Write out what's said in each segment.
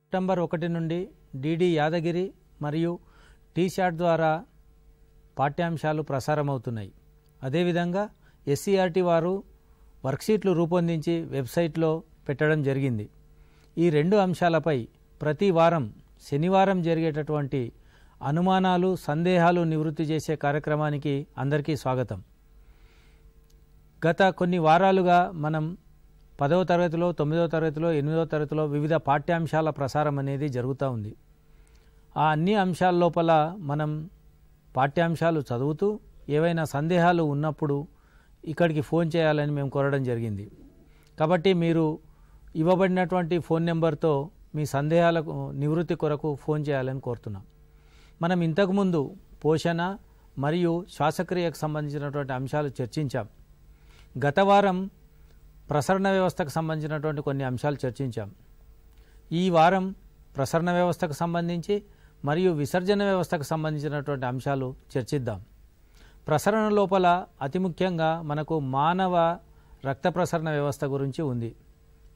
September 1 నుండి DD Yadagiri మరియు టీశాట్ ద్వారా పాఠ్యాంశాలు ప్రసారమవుతున్నాయి. అదేవిధంగా ఎస్సీఆర్టీ వారు వర్క్షీట్లు రూపొందించి వెబ్సైట్లో పెట్టడం జరిగింది. ఈ 2 అంశాలపై ప్రతి వారం శనివారం జరిగేటటువంటి అనుమానాలు సందేహాలు నివృత్తి చేసే కార్యక్రమానికి అందరికీ స్వాగతం. గత కొన్ని వారాలుగా మనం 10వ తరగతిలో 9వ తరగతిలో 8వ తరగతిలో వివిధ పాఠ్యాంశాల ప్రసారం అనేది జరుగుతూ ఉంది. ఆ అన్ని అంశాల లోపల మనం పాఠ్యాంశాలు చదువుతూ ఏవైనా సందేహాలు ఉన్నప్పుడు ఇక్కడికి ఫోన్ చేయాలని మేము కోరడం జరిగింది. కాబట్టి మీరు ఇవ్వబడినటువంటి ఫోన్ నెంబర్తో మీ సందేహాలకు నివృత్తి కొరకు ఫోన్ చేయాలని కోరుతున్నాం. మనం ఇంతకుముందు పోషణ మరియు శ్వాసక్రియకు సంబంధించినటువంటి అంశాలు చర్చించాం. గత వారం ప్రసరణ వ్యవస్థకు సంబంధించినటువంటి కొన్ని అంశాలు చర్చించాం. ఈ వారం ప్రసరణ వ్యవస్థకు సంబంధించి మరియు విసర్జన వ్యవస్థకు సంబంధించినటువంటి అంశాలు చర్చిద్దాం. ప్రసరణ లోపల అతి ముఖ్యంగా మనకు మానవ రక్త ప్రసరణ వ్యవస్థ గురించి ఉంది.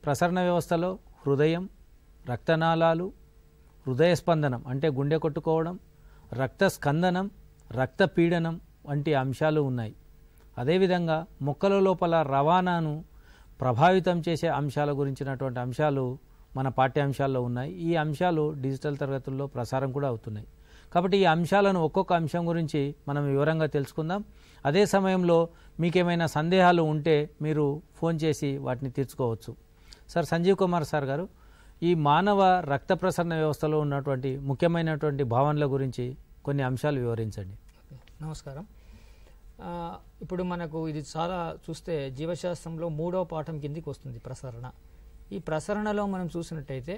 ప్రసరణ వ్యవస్థలో హృదయం, రక్తనాళాలు, హృదయ స్పందనం అంటే గుండె కొట్టుకోవడం, రక్త స్కందనం, రక్త పీడనం వంటి అంశాలు ఉన్నాయి. అదేవిధంగా మొక్కల లోపల రవాణాను ప్రభావితం చేసే అంశాల గురించినటువంటి అంశాలు మన పాఠ్యాంశాల్లో ఉన్నాయి. ఈ అంశాలు డిజిటల్ తరగతుల్లో ప్రసారం కూడా అవుతున్నాయి. కాబట్టి ఈ అంశాలను ఒక్కొక్క అంశం గురించి మనం వివరంగా తెలుసుకుందాం. అదే సమయంలో మీకేమైనా సందేహాలు ఉంటే మీరు ఫోన్ చేసి వాటిని తీర్చుకోవచ్చు. సార్ సంజీవ్ కుమార్ సార్ గారు, ఈ మానవ రక్త ప్రసరణ వ్యవస్థలో ఉన్నటువంటి ముఖ్యమైనటువంటి భావనల గురించి కొన్ని అంశాలు వివరించండి. నమస్కారం. ఇప్పుడు మనకు ఇది చాలా చూస్తే జీవశాస్త్రంలో 3వ పాఠం కిందికి వస్తుంది ప్రసరణ. ఈ ప్రసరణలో మనం చూసినట్టయితే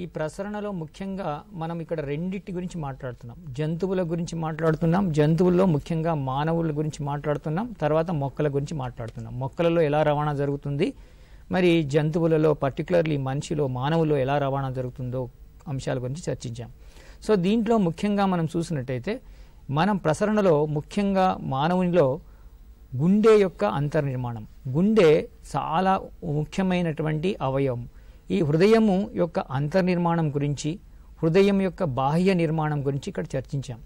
ఈ ప్రసరణలో ముఖ్యంగా మనం ఇక్కడ రెండింటి గురించి మాట్లాడుతున్నాం. జంతువుల గురించి మాట్లాడుతున్నాం, జంతువుల్లో ముఖ్యంగా మానవుల గురించి మాట్లాడుతున్నాం, తర్వాత మొక్కల గురించి మాట్లాడుతున్నాం. మొక్కలలో ఎలా రవాణా జరుగుతుంది, మరి జంతువులలో పర్టికులర్లీ మనిషిలో మానవుల్లో ఎలా రవాణా జరుగుతుందో అంశాల గురించి చర్చించాం. సో దీంట్లో ముఖ్యంగా మనం చూసినట్టయితే మనం ప్రసరణలో ముఖ్యంగా మానవునిలో గుండె యొక్క అంతర్నిర్మాణం, గుండె చాలా ముఖ్యమైనటువంటి అవయవం. ఈ హృదయము యొక్క అంతర్నిర్మాణం గురించి, హృదయం యొక్క బాహ్య నిర్మాణం గురించి ఇక్కడ చర్చించాం.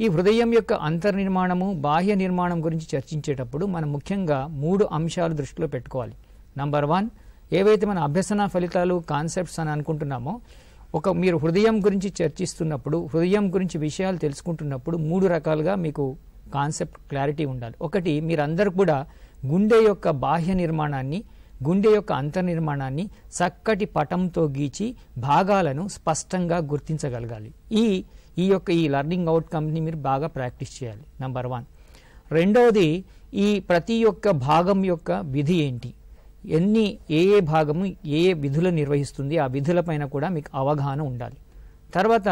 ఈ హృదయం యొక్క అంతర్నిర్మాణము బాహ్య నిర్మాణం గురించి చర్చించేటప్పుడు మనం ముఖ్యంగా 3 అంశాలు దృష్టిలో పెట్టుకోవాలి. నంబర్ 1, ఏవైతే మన అభ్యసన ఫలితాలు కాన్సెప్ట్స్ అని అనుకుంటున్నామో, మీరు హృదయం గురించి చర్చిస్తున్నప్పుడు, హృదయం గురించి విషయాలు తెలుసుకుంటున్నప్పుడు 3 రకాలుగా మీకు కాన్సెప్ట్ క్లారిటీ ఉండాలి. ఒకటి, మీరందరూ కూడా గుండె యొక్క బాహ్య నిర్మాణాన్ని, గుండె యొక్క అంతర్నిర్మాణాన్ని చక్కటి పటంతో గీచి భాగాలను స్పష్టంగా గుర్తించగలగాలి. ఈ లెర్నింగ్ అవుట్కమ్ని మీరు బాగా ప్రాక్టీస్ చేయాలి. నంబర్ 1. రెండవది, ఈ ప్రతి ఒక్క భాగం యొక్క విధి ఏంటి, ఏ భాగము ఏ విధులు నిర్వహిస్తుంది, ఆ విధులపైన కూడా మీకు అవగాహన ఉండాలి. తర్వాత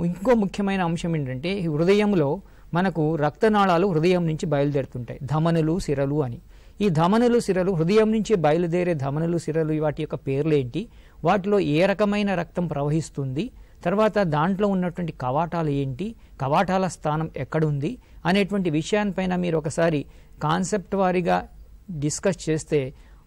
ఇంకో ముఖ్యమైన అంశం ఏంటంటే, ఈ హృదయంలో మనకు రక్తనాళాలు హృదయం నుంచి బయలుదేరుతుంటాయి, ధమనులు సిరలు అని. ఈ ధమనులు సిరలు, హృదయం నుంచి బయలుదేరే ధమనులు సిరలు, వాటి యొక్క పేర్లు ఏంటి, వాటిలో ఏ రకమైన రక్తం ప్రవహిస్తుంది, తర్వాత దాంట్లో ఉన్నటువంటి కవాటాలు ఏంటి, కవాటాల స్థానం ఎక్కడుంది అనేటువంటి విషయాన్పైన మీరు ఒకసారి కాన్సెప్ట్ వారీగా డిస్కస్ చేస్తే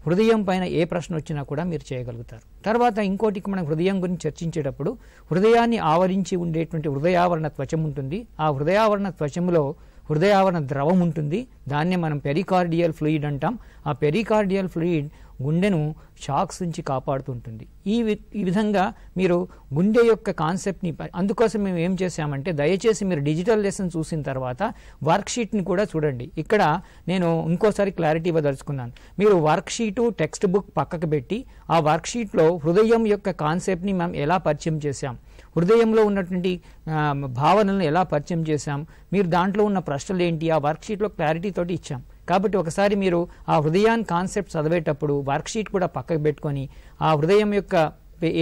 హృదయం పైన ఏ ప్రశ్న వచ్చినా కూడా మీరు చేయగలుగుతారు. తర్వాత ఇంకోటి, మనం హృదయం గురించి చర్చించేటప్పుడు హృదయాన్ని ఆవరించి ఉండేటువంటి హృదయావరణ త్వచం ఉంటుంది. ఆ హృదయావరణ త్వచంలో హృదయావరణ ద్రవం ఉంటుంది. దాన్నే మనం పెరికార్డియల్ ఫ్లూయిడ్ అంటాం. ఆ పెరికార్డియల్ ఫ్లూయిడ్ గుండెను షాక్స్ నుంచి కాపాడుతుంటుంది. ఈ విధంగా మీరు గుండె యొక్క కాన్సెప్ట్ని, అందుకోసం మేము ఏం చేశామంటే, దయచేసి మీరు డిజిటల్ లెసన్ చూసిన తర్వాత వర్క్షీట్ని కూడా చూడండి. ఇక్కడ నేను ఇంకోసారి క్లారిటీ ఇవ్వదలుచుకున్నాను. మీరు వర్క్షీటు టెక్స్ట్ బుక్ పక్కకు పెట్టి ఆ వర్క్షీట్లో హృదయం యొక్క కాన్సెప్ట్ని మనం ఎలా పరిచయం చేశాం, హృదయంలో ఉన్నటువంటి భావనలను ఎలా పరిచయం చేశాం, మీరు దాంట్లో ఉన్న ప్రశ్నలు ఏంటి, ఆ వర్క్షీట్లో క్లారిటీ తోటి ఇచ్చాం. కాబట్టి ఒకసారి మీరు ఆ హృదయాన్ని కాన్సెప్ట్ చదివేటప్పుడు వర్క్షీట్ కూడా పక్కకు పెట్టుకొని ఆ హృదయం యొక్క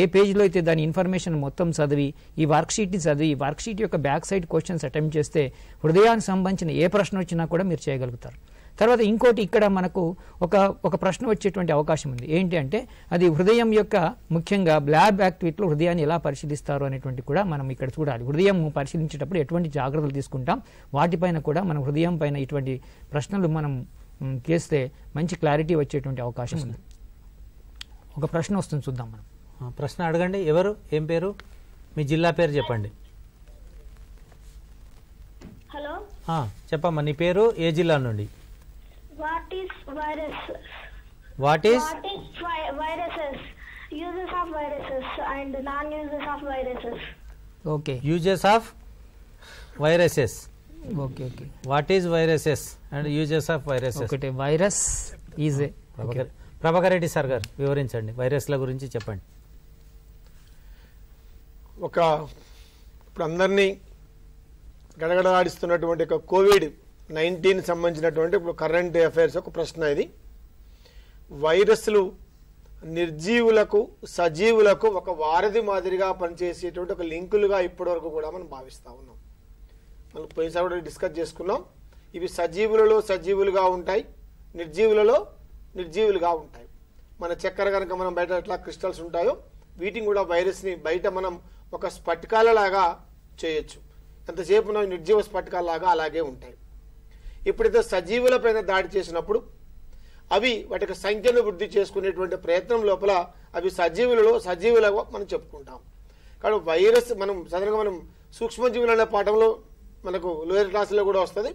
ఏ పేజ్లో అయితే దాని ఇన్ఫర్మేషన్ మొత్తం చదివి, ఈ వర్క్షీట్ని చదివి, వర్క్షీట్ యొక్క బ్యాక్ సైడ్ క్వశ్చన్స్ అటెంప్ట్ చేస్తే హృదయానికి సంబంధించిన ఏ ప్రశ్న వచ్చినా కూడా మీరు చేయగలుగుతారు. తర్వాత ఇంకోటి, ఇక్కడ మనకు ఒక ప్రశ్న వచ్చేటువంటి అవకాశం ఉంది. ఏంటి అంటే, అది హృదయం యొక్క ముఖ్యంగా ల్యాబ్ యాక్టివిటీలో హృదయాన్ని ఎలా పరిశీలిస్తారు అనేటువంటి కూడా మనం ఇక్కడ చూడాలి. హృదయం పరిశీలించేటప్పుడు ఎటువంటి జాగ్రత్తలు తీసుకుంటాం, వాటిపైన కూడా మనం హృదయం పైన ఇటువంటి ప్రశ్నలు మనం చేస్తే మంచి క్లారిటీ వచ్చేటువంటి అవకాశం ఉంది. ఒక ప్రశ్న వస్తుంది, చూద్దాం మనం. ప్రశ్న అడగండి. ఎవరు, ఏం పేరు, మీ జిల్లా పేరు చెప్పండి. హలో, చెప్పమ్మా, నీ పేరు, ఏ జిల్లా నుండి? What is virus? What is viruses, uses of viruses and non uses of viruses. Okay, uses of viruses. Okay okay. What is viruses and uses of viruses. ఒకటి virus is a. Prabhakar Reddy sir గారు వివరించండి, వైరస్ల గురించి చెప్పండి. ఇప్పుడు అందరినీ గడగడలాడిస్తున్నటువంటి ఒక COVID-19 సంబంధించినటువంటి ఇప్పుడు కరెంట్ అఫైర్స్ ఒక ప్రశ్న ఇది. వైరస్లు నిర్జీవులకు సజీవులకు ఒక వారధి మాదిరిగా పనిచేసేటువంటి ఒక లింకులుగా ఇప్పటివరకు కూడా మనం భావిస్తూ ఉన్నాం. మనం పోయినసారి కూడా డిస్కస్ చేసుకున్నాం. ఇవి సజీవులలో సజీవులుగా ఉంటాయి, నిర్జీవులలో నిర్జీవులుగా ఉంటాయి. మన చక్కెర కనుక మనం బయట ఎట్లా క్రిస్టల్స్ ఉంటాయో వీటిని కూడా వైరస్ని బయట మనం ఒక స్ఫటికాలలాగా చేయొచ్చు. ఎంతసేపు నిర్జీవ స్ఫటికాలలాగా అలాగే ఉంటాయి. ఎప్పుడైతే సజీవులపైన దాడి చేసినప్పుడు అవి వాటి సంఖ్యను వృద్ధి చేసుకునేటువంటి ప్రయత్నం లోపల అవి సజీవులలో సజీవులుగా మనం చెప్పుకుంటాం. కాబట్టి వైరస్ మనం సాధారణంగా మనం సూక్ష్మజీవులు అనే పాఠంలో మనకు లోయర్ క్లాసులో కూడా వస్తుంది.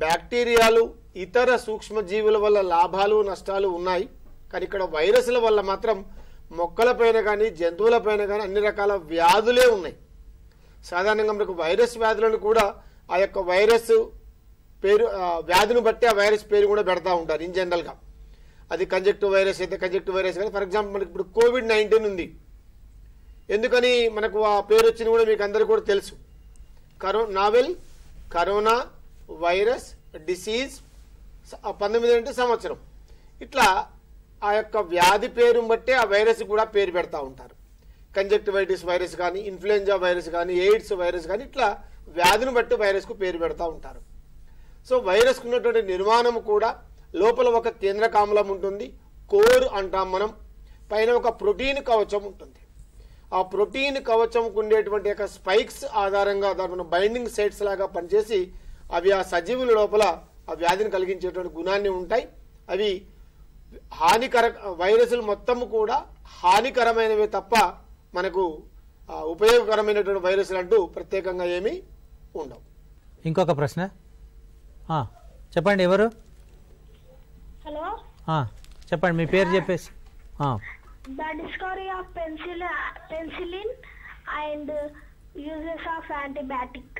బ్యాక్టీరియాలు ఇతర సూక్ష్మజీవుల వల్ల లాభాలు నష్టాలు ఉన్నాయి, కానీ ఇక్కడ వైరస్ల వల్ల మాత్రం మొక్కలపైన కానీ జంతువులపైన కానీ అన్ని రకాల వ్యాధులే ఉన్నాయి. సాధారణంగా మనకు వైరస్ వ్యాధులను కూడా ఆ యొక్క వైరస్ పేరు వ్యాధిని బట్టి ఆ వైరస్ పేరు కూడా పెడతా ఉంటారు ఇన్ జనరల్గా. అది కంజక్టివ్ వైరస్ అయితే కంజక్టివ్ వైరస్ కానీ, ఫర్ ఎగ్జాంపుల్ మనకి ఇప్పుడు కోవిడ్-19 ఉంది. ఎందుకని మనకు ఆ పేరు వచ్చింది కూడా మీకు అందరికీ కూడా తెలుసు. నావెల్ కరోనా వైరస్ డిసీజ్ 19 సంవత్సరం. ఇట్లా ఆ యొక్క వ్యాధి పేరు బట్టే ఆ వైరస్ కూడా పేరు పెడతా ఉంటారు. కంజక్టివైటిస్ వైరస్ కానీ, ఇన్ఫ్లుయెంజా వైరస్ కానీ, ఎయిడ్స్ వైరస్ కానీ, ఇట్లా వ్యాధిని బట్టి వైరస్కు పేరు పెడతా ఉంటారు. సో వైరస్కు ఉన్నటువంటి నిర్మాణం కూడా లోపల ఒక కేంద్రక ఆమ్లం ఉంటుంది, కోర్ అంటాం మనం. పైన ఒక ప్రోటీన్ కవచం ఉంటుంది. ఆ ప్రోటీన్ కవచంకు ఉండేటువంటి యొక్క స్పైక్స్ ఆధారంగా దాని బైండింగ్ సైట్స్ లాగా పనిచేసి అవి ఆ సజీవుల లోపల ఆ వ్యాధిని కలిగించేటువంటి గుణాన్ని ఉంటాయి. అవి వైరస్లు మొత్తం కూడా హానికరమైనవే తప్ప మనకు ఉపయోగకరమైనటువంటి వైరస్లు అంటూ ప్రత్యేకంగా ఏమీ ఉండవు. ఇంకొక ప్రశ్న చెప్పండి. ఎవరు? హలో, చెప్పండి, మీ పేరు చెప్పేసి. The discovery of penicillin and uses of antibiotic.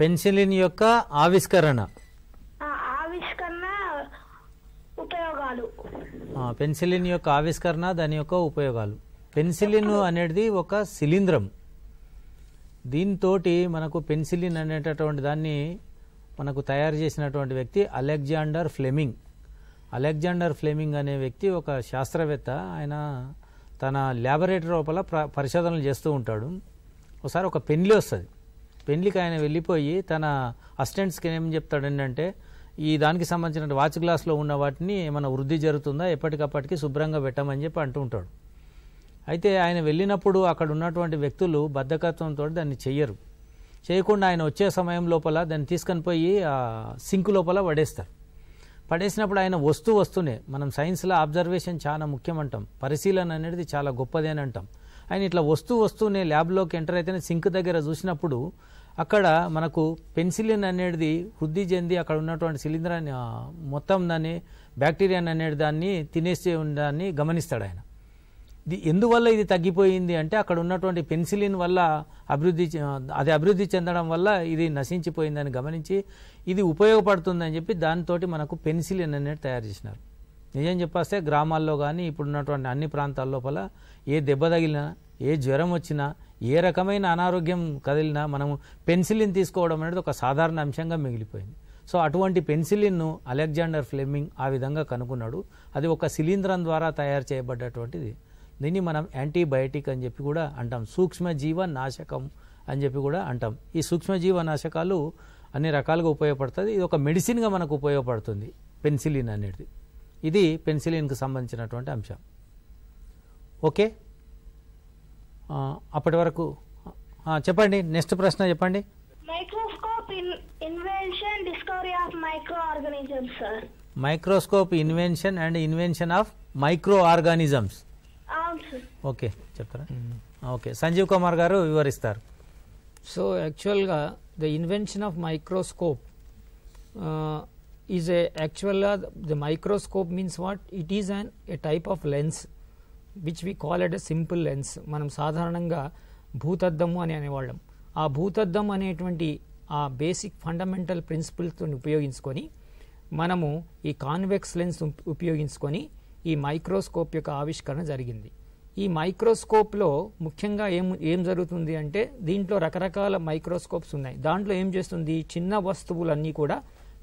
Penicillin యొక్క ఆవిష్కరణ, ఉపయోగాలు. పెన్సిలిన్ యొక్క ఆవిష్కరణ, దాని యొక్క ఉపయోగాలు. పెన్సిలిన్ అనేది ఒక శిలీంధ్రం. దీంతో మనకు పెన్సిలిన్ అనేటటువంటి దాన్ని మనకు తయారు చేసినటువంటి వ్యక్తి అలెగ్జాండర్ ఫ్లెమింగ్. అలెగ్జాండర్ ఫ్లెమింగ్ అనే వ్యక్తి ఒక శాస్త్రవేత్త. ఆయన తన ల్యాబొరేటరీ లోపల పరిశోధనలు చేస్తూ ఉంటాడు. ఒకసారి ఒక పెన్లి వస్తుంది. పెన్లికి ఆయన వెళ్ళిపోయి తన అసిస్టెంట్స్కి ఏం చెప్తాడు ఏంటంటే, ఈ దానికి సంబంధించిన వాచ్ గ్లాస్లో ఉన్న వాటిని ఏమైనా వృద్ధి జరుగుతుందా, ఎప్పటికప్పటికి శుభ్రంగా పెట్టమని చెప్పి అంటూ ఉంటాడు. అయితే ఆయన వెళ్ళినప్పుడు అక్కడ ఉన్నటువంటి వ్యక్తులు బద్ధకత్వంతో దాన్ని చెయ్యరు. చేయకుండా ఆయన వచ్చే సమయం లోపల దాన్ని తీసుకొని పోయి ఆ సింక్ లోపల పడేస్తారు. పడేసినప్పుడు ఆయన వస్తూనే మనం సైన్స్లో అబ్జర్వేషన్ చాలా ముఖ్యం అంటాం, పరిశీలన అనేది చాలా గొప్పది అని అంటాం. ఆయన ఇట్లా వస్తూనే ల్యాబ్లోకి ఎంటర్ అయితేనే సింక్ దగ్గర చూసినప్పుడు అక్కడ మనకు పెన్సిలిన్ అనేది వృద్ధి చెంది అక్కడ ఉన్నటువంటి శిలీంధ్రాన్ని మొత్తం దాన్ని బ్యాక్టీరియాని అనేది దాన్ని తినేసి దాన్ని గమనిస్తాడు ఆయన. ఎందువల్ల ఇది తగ్గిపోయింది అంటే అక్కడ ఉన్నటువంటి పెన్సిలిన్ వల్ల అభివృద్ధి చెందడం వల్ల ఇది నశించిపోయిందని గమనించి ఇది ఉపయోగపడుతుందని చెప్పి దాంతో మనకు పెన్సిలిన్ అనేది తయారు చేసినారు. నిజం చెప్పేస్తే గ్రామాల్లో కానీ ఇప్పుడున్నటువంటి అన్ని ప్రాంతాల లోపల ఏ దెబ్బ తగిలినా, ఏ జ్వరం వచ్చినా, ఏ రకమైన అనారోగ్యం కదిలినా మనము పెన్సిలిన్ తీసుకోవడం అనేది ఒక సాధారణ అంశంగా మిగిలిపోయింది. సో అటువంటి పెన్సిలిన్ను అలెగ్జాండర్ ఫ్లెమింగ్ ఆ విధంగా కనుక్కున్నాడు. అది ఒక శిలీంధ్రం ద్వారా తయారు చేయబడ్డటువంటిది. దీన్ని మనం యాంటీబయాటిక్ అని చెప్పి కూడా అంటాం, సూక్ష్మజీవ నాశకం అని చెప్పి కూడా అంటాం. ఈ సూక్ష్మజీవ నాశకాలు అన్ని రకాలుగా ఉపయోగపడుతుంది. ఇది ఒక మెడిసిన్గా మనకు ఉపయోగపడుతుంది పెన్సిలిన్ అనేది. ఇది పెన్సిలిన్కి సంబంధించినటువంటి అంశం. ఓకే, అప్పటి వరకు చెప్పండి. నెక్స్ట్ ప్రశ్న చెప్పండి. Microscope invention, discovery of micro organisms. Sir, microscope invention and invention of micro organisms. అవును అవును సార్. ఓకే చెప్తారా? ఓకే, సంజీవ్ కుమార్ గారు వివరిస్తారు. సో యాక్చువల్గా the invention of microscope is యాక్చువల్గా the microscope means what it is a type of lens which we call at a simple lens. మనం సాధారణంగా భూతద్దము అని అనేవాళ్ళం. ఆ భూతద్దం అనేటువంటి ఆ బేసిక్ ఫండమెంటల్ ప్రిన్సిపల్తో ఉపయోగించుకొని మనము ఈ కాన్వెక్స్ లెన్స్ ఉపయోగించుకొని ఈ మైక్రోస్కోప్ యొక్క ఆవిష్కరణ జరిగింది. ఈ మైక్రోస్కోప్లో ముఖ్యంగా ఏం జరుగుతుంది అంటే దీంట్లో రకరకాల మైక్రోస్కోప్స్ ఉన్నాయి. దాంట్లో ఏం చేస్తుంది, చిన్న వస్తువులన్నీ కూడా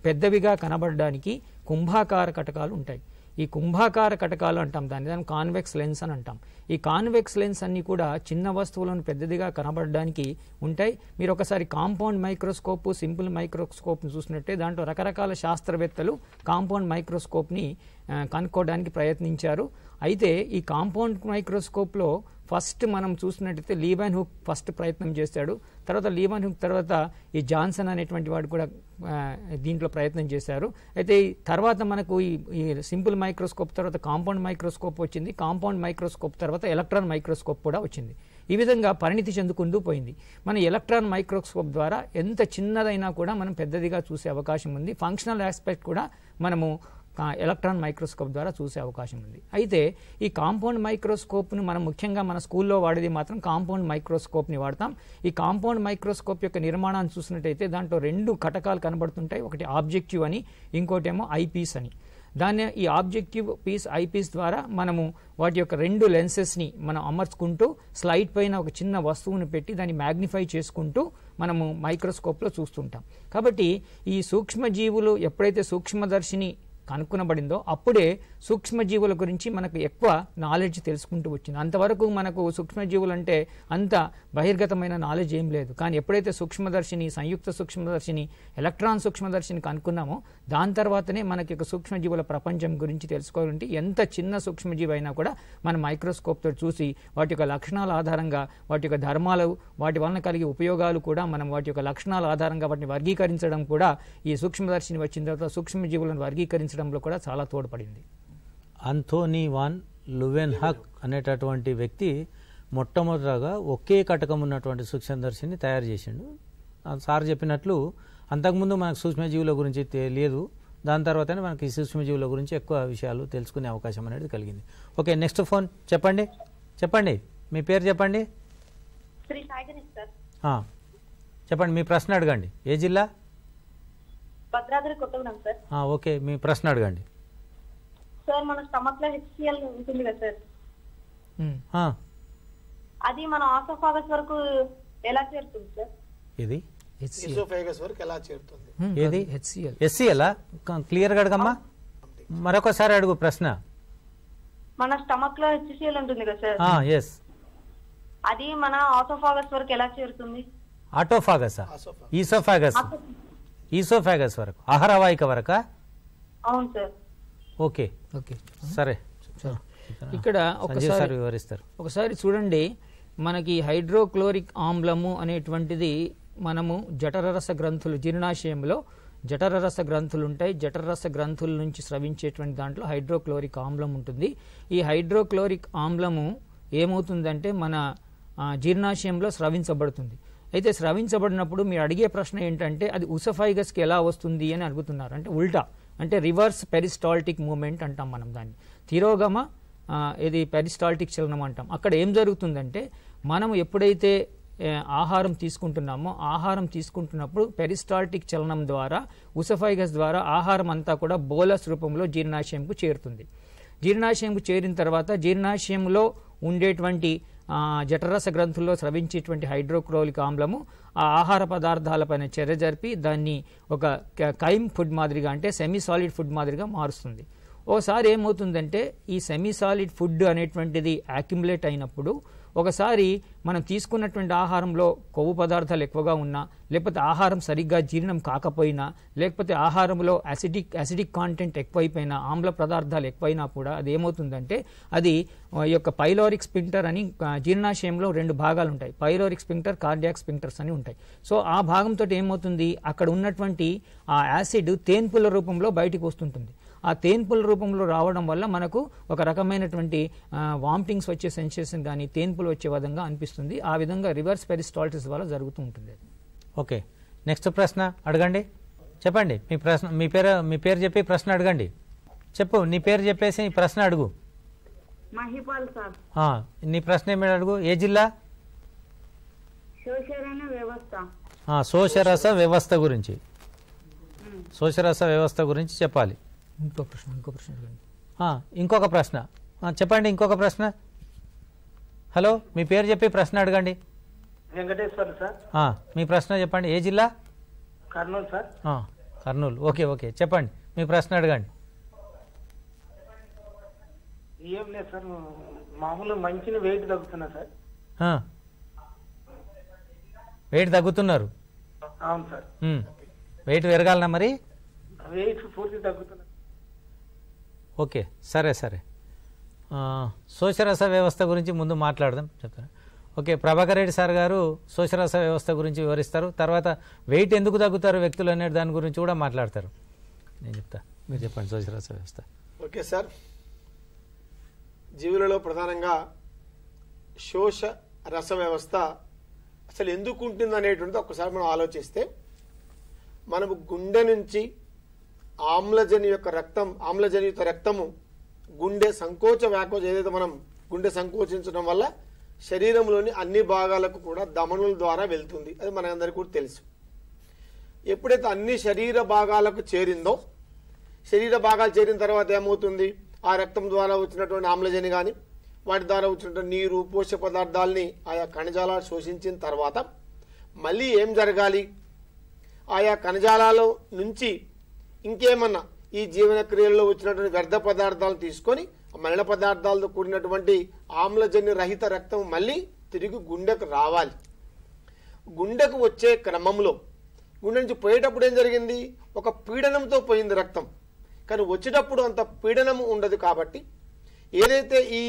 పెద్దవిగా కనబడడానికి కుంభాకార కటకాలు ఉంటాయి. ఈ కుంభాకార కటకాలు అంటాం, దాన్ని కాన్వెక్స్ లెన్స్ అని అంటాం. ఈ కాన్వెక్స్ లెన్స్ అన్ని కూడా చిన్న వస్తువులను పెద్దదిగా కనబడడానికి ఉంటాయి. మీరు ఒకసారి కాంపౌండ్ మైక్రోస్కోప్, సింపుల్ మైక్రోస్కోప్ని చూసినట్టే దాంట్లో రకరకాల శాస్త్రవేత్తలు కాంపౌండ్ మైక్రోస్కోప్ని కనుక్కోవడానికి ప్రయత్నించారు. అయితే ఈ కాంపౌండ్ మైక్రోస్కోప్లో ఫస్ట్ మనం చూసినట్టయితే లీవెన్ హుక్ ఫస్ట్ ప్రయత్నం చేశాడు. తర్వాత లీవెన్ హుక్ తర్వాత ఈ జాన్సన్ అనేటువంటి వాడు కూడా దీంట్లో ప్రయత్నం చేశారు. అయితే తర్వాత మనకు ఈ సింపుల్ మైక్రోస్కోప్ తర్వాత కాంపౌండ్ మైక్రోస్కోప్ వచ్చింది. కాంపౌండ్ మైక్రోస్కోప్ తర్వాత ఎలక్ట్రాన్ మైక్రోస్కోప్ కూడా వచ్చింది. ఈ విధంగా పరిణితి చెందుకుంటూ పోయింది. మన ఎలక్ట్రాన్ మైక్రోస్కోప్ ద్వారా ఎంత చిన్నదైనా కూడా మనం పెద్దదిగా చూసే అవకాశం ఉంది. ఫంక్షనల్ ఆస్పెక్ట్ కూడా మనము ఎలక్ట్రాన్ మైక్రోస్కోప్ ద్వారా చూసే అవకాశం ఉంది. అయితే ఈ కాంపౌండ్ మైక్రోస్కోప్ను మనం ముఖ్యంగా మన స్కూల్లో వాడేది మాత్రం కాంపౌండ్ మైక్రోస్కోప్ని వాడతాం. ఈ కాంపౌండ్ మైక్రోస్కోప్ యొక్క నిర్మాణాన్ని చూసినట్టయితే దాంట్లో రెండు కటకాలు కనబడుతుంటాయి. ఒకటి ఆబ్జెక్టివ్ అని, ఇంకోటేమో ఐపీస్ అని. దాన్ని ఈ ఆబ్జెక్టివ్ పీస్, ఐపీస్ ద్వారా మనము వాటి యొక్క రెండు లెన్సెస్ని మనం అమర్చుకుంటూ స్లైడ్ పైన ఒక చిన్న వస్తువును పెట్టి దాన్ని మ్యాగ్నిఫై చేసుకుంటూ మనము మైక్రోస్కోప్లో చూస్తుంటాం. కాబట్టి ఈ సూక్ష్మజీవులు ఎప్పుడైతే సూక్ష్మదర్శిని కనుక్కునబడిందో అప్పుడే సూక్ష్మజీవుల గురించి మనకు ఎక్కువ నాలెడ్జ్ తెలుసుకుంటూ వచ్చింది. అంతవరకు మనకు సూక్ష్మజీవులు అంటే అంత బహిర్గతమైన నాలెడ్జ్ ఏం లేదు. కానీ ఎప్పుడైతే సూక్ష్మదర్శిని, సంయుక్త సూక్ష్మదర్శిని, ఎలక్ట్రాన్ సూక్ష్మదర్శిని కనుక్కున్నామో దాని తర్వాతనే మనకి సూక్ష్మజీవుల ప్రపంచం గురించి తెలుసుకోవాలంటే ఎంత చిన్న సూక్ష్మజీవి అయినా కూడా మనం మైక్రోస్కోప్తో చూసి వాటి యొక్క లక్షణాల ఆధారంగా, వాటి యొక్క ధర్మాలు, వాటి వలన కలిగే ఉపయోగాలు కూడా మనం వాటి యొక్క లక్షణాల ఆధారంగా వాటిని వర్గీకరించడం కూడా ఈ సూక్ష్మదర్శిని వచ్చిన తర్వాత సూక్ష్మజీవులను వర్గీకరించడంలో కూడా చాలా తోడ్పడింది. అంథోనీ వాన్ లువెన్హాక్ అనేటటువంటి వ్యక్తి మొట్టమొదటగా ఒకే కటకం ఉన్నటువంటి సూక్ష్మదర్శిని తయారు చేసిండు. సార్ చెప్పినట్లు అంతకుముందు మనకు సూక్ష్మజీవుల గురించి తెలియదు. దాని తర్వాతనే మనకి ఈ సూక్ష్మజీవుల గురించి ఎక్కువ విషయాలు తెలుసుకునే అవకాశం అనేది కలిగింది. ఓకే, నెక్స్ట్ ఫోన్ చెప్పండి మీ పేరు చెప్పండి. చెప్పండి, మీ ప్రశ్న అడగండి. ఏ జిల్లా? భద్రాద్రి కొత్తగూడెం సార్. ఓకే, మీ ప్రశ్న అడగండి. సార్ మన స్టమక్ లో HCl ఉంటుంది కదా సార్, అది మన ఆసోఫాగస్ వరకు ఎలా చేరుతుంది సార్? ఇది ఈసోఫేగస్ వరకు ఎలా చేరుతుంది? ఏది HCl క్లియర్ గా అడగమ్మా, మరొకసారి అడుగు ప్రశ్న. మన స్టమక్ లో HCl ఉంటుంది కదా సార్, ఎస్, అది మన ఆసోఫాగస్ వరకు ఎలా చేరుతుంది? ఆటోఫాగసా? ఈసోఫాగస్ వరకు, ఆహారవాహిక వరకా? అవును సార్. ఓకే, సరే, ఇక్కడ ఒకసారి చూడండి. మనకి హైడ్రోక్లోరిక్ ఆమ్లము అనేటువంటిది మనము జఠరరస గ్రంథులు, జీర్ణాశయంలో జఠరరస గ్రంథులు ఉంటాయి. జఠరరస గ్రంథుల నుంచి స్రవించేటువంటి దాంట్లో హైడ్రోక్లోరిక్ ఆమ్లం ఉంటుంది. ఈ హైడ్రోక్లోరిక్ ఆమ్లము ఏమవుతుందంటే మన జీర్ణాశయంలో స్రవించబడుతుంది. అయితే స్రవించబడినప్పుడు మీరు అడిగే ప్రశ్న ఏంటంటే అది ఉసఫైగస్కి ఎలా వస్తుంది అని అడుగుతున్నారు. అంటే ఉల్టా, అంటే రివర్స్ పెరిస్టాల్టిక్ మూమెంట్ అంటాం మనం దాన్ని. తిరోగమ ఇది పెరిస్టాల్టిక్ చలనం అంటాం. అక్కడ ఏం జరుగుతుందంటే మనము ఎప్పుడైతే ఆహారం తీసుకుంటున్నామో ఆహారం తీసుకుంటున్నప్పుడు పెరిస్టాల్టిక్ చలనం ద్వారా ఉసఫైగస్ ద్వారా ఆహారం అంతా కూడా బోలస్ రూపంలో జీర్ణాశయంకు చేరుతుంది. జీర్ణాశయంకు చేరిన తర్వాత జీర్ణాశయంలో ఉండేటువంటి జఠరస గ్రంథుల్లో స్రవించేటువంటి హైడ్రోక్లోరిక్ ఆమ్లము ఆ ఆహార పదార్థాలపైన చర్య జరిపి దాన్ని ఒక కైమ్ ఫుడ్ మాదిరిగా, అంటే సెమీ సాలిడ్ ఫుడ్ మాదిరిగా మారుస్తుంది. ఓసారి ఏమవుతుందంటే ఈ సెమీ సాలిడ్ ఫుడ్ అనేటువంటిది యాక్యుములేట్ అయినప్పుడు ఒకసారి మనం తీసుకున్నటువంటి ఆహారంలో కొవ్వు పదార్థాలు ఎక్కువగా ఉన్నా, లేకపోతే ఆహారం సరిగ్గా జీర్ణం కాకపోయినా, లేకపోతే ఆహారంలో యాసిడిక్ కాంటెంట్ ఎక్కువైపోయినా, ఆమ్ల పదార్థాలు ఎక్కువైనా కూడా అది ఏమవుతుందంటే అది ఈ యొక్క పైలోరిక్ స్పింక్టర్ అని జీర్ణాశయంలో 2 భాగాలు ఉంటాయి. పైలోరిక్ స్పింక్టర్, కార్డియాక్ స్పింక్టర్స్ అని ఉంటాయి. సో ఆ భాగంతో ఏమవుతుంది, అక్కడ ఉన్నటువంటి ఆ యాసిడ్ తేన్పుల రూపంలో బయటికి వస్తుంటుంది. ఆ తేన్పుల రూపంలో రావడం వల్ల మనకు ఒక రకమైనటువంటి వామిటింగ్స్ వచ్చే సెన్సేషన్ కానీ తేన్పులు వచ్చే విధంగా అనిపిస్తుంది. ఆ విధంగా రివర్స్ పెరిస్టాల్టిస్ వల్ల జరుగుతూ ఉంటుంది. ఓకే, నెక్స్ట్ ప్రశ్న అడగండి. చెప్పండి మీ ప్రశ్న, మీ పేరు చెప్పి ప్రశ్న అడగండి. చెప్పు, నీ పేరు చెప్పేసి ఈ ప్రశ్న అడుగు. మహిపాల్ సార్. నీ ప్రశ్న ఏమి అడుగు. ఏ జిల్లా? శోషరణ వ్యవస్థ. శోషరస వ్యవస్థ గురించి, శోషరస వ్యవస్థ గురించి చెప్పాలి. ఇంకొక ప్రశ్న ఇంకొక ప్రశ్న చెప్పండి. ఇంకొక ప్రశ్న. హలో, మీ పేరు చెప్పి ప్రశ్న అడగండి. వెంకటేశ్వర్ సార్. మీ ప్రశ్న చెప్పండి. ఏ జిల్లా? కర్నూలు సార్. కర్నూలు. ఓకే, చెప్పండి, మీ ప్రశ్న అడగండి. ఏం లేదు సార్, మామూలు మంచిని వెయిట్ తగ్గుతున్నా సార్. వెయిట్ తగ్గుతున్నారు? అవును సార్. వెయిట్ పెరగాలనా మరి? వెయిట్ పూర్తి తగ్గుతున్నా. ఓకే, సరే. శోషరస వ్యవస్థ గురించి ముందు మాట్లాడదాం, చెప్తాను. ఓకే, ప్రభాకర్ రెడ్డి సార్ గారు శోషరస వ్యవస్థ గురించి వివరిస్తారు. తర్వాత వెయిట్ ఎందుకు తగ్గుతారు వ్యక్తులు అనే దాని గురించి కూడా మాట్లాడతారు. నేను చెప్తా, మీరు చెప్పండి శోషరస వ్యవస్థ. ఓకే సార్, జీవులలో ప్రధానంగా శోష రస వ్యవస్థ అసలు ఎందుకు ఉంటుంది అనేటువంటిది ఒక్కసారి మనం ఆలోచిస్తే, మనము గుండె నుంచి ఆమ్లజనియుత రక్తము గుండె సంకోచ వ్యాకోచ ఏదైతే మనం గుండె సంకోచించడం వల్ల శరీరంలోని అన్ని భాగాలకు కూడా ధమనుల ద్వారా వెళ్తుంది. అది మనందరికీ కూడా తెలుసు. ఎప్పుడైతే అన్ని శరీర భాగాలకు చేరిందో, శరీర భాగాలు చేరిన తర్వాత ఏమవుతుంది, ఆ రక్తం ద్వారా వచ్చినటువంటి ఆమ్లజని కానీ వాటి ద్వారా వచ్చినటువంటి నీరు, పోషక పదార్థాలని ఆయా కణజాలాలు శోషించిన తర్వాత మళ్ళీ ఏం జరగాలి, ఆయా కణజాలాల నుంచి ఇంకేమన్నా ఈ జీవన క్రియల్లో వచ్చినటువంటి వ్యర్థ పదార్థాలను తీసుకొని మలిన పదార్థాలతో కూడినటువంటి ఆమ్లజన్య రహిత రక్తం మళ్ళీ తిరిగి గుండెకు రావాలి. గుండెకు వచ్చే క్రమంలో గుండె నుంచి పోయేటప్పుడు ఏం జరిగింది, ఒక పీడనంతో పోయింది రక్తం. కానీ వచ్చేటప్పుడు అంత పీడనం ఉండదు. కాబట్టి ఏదైతే ఈ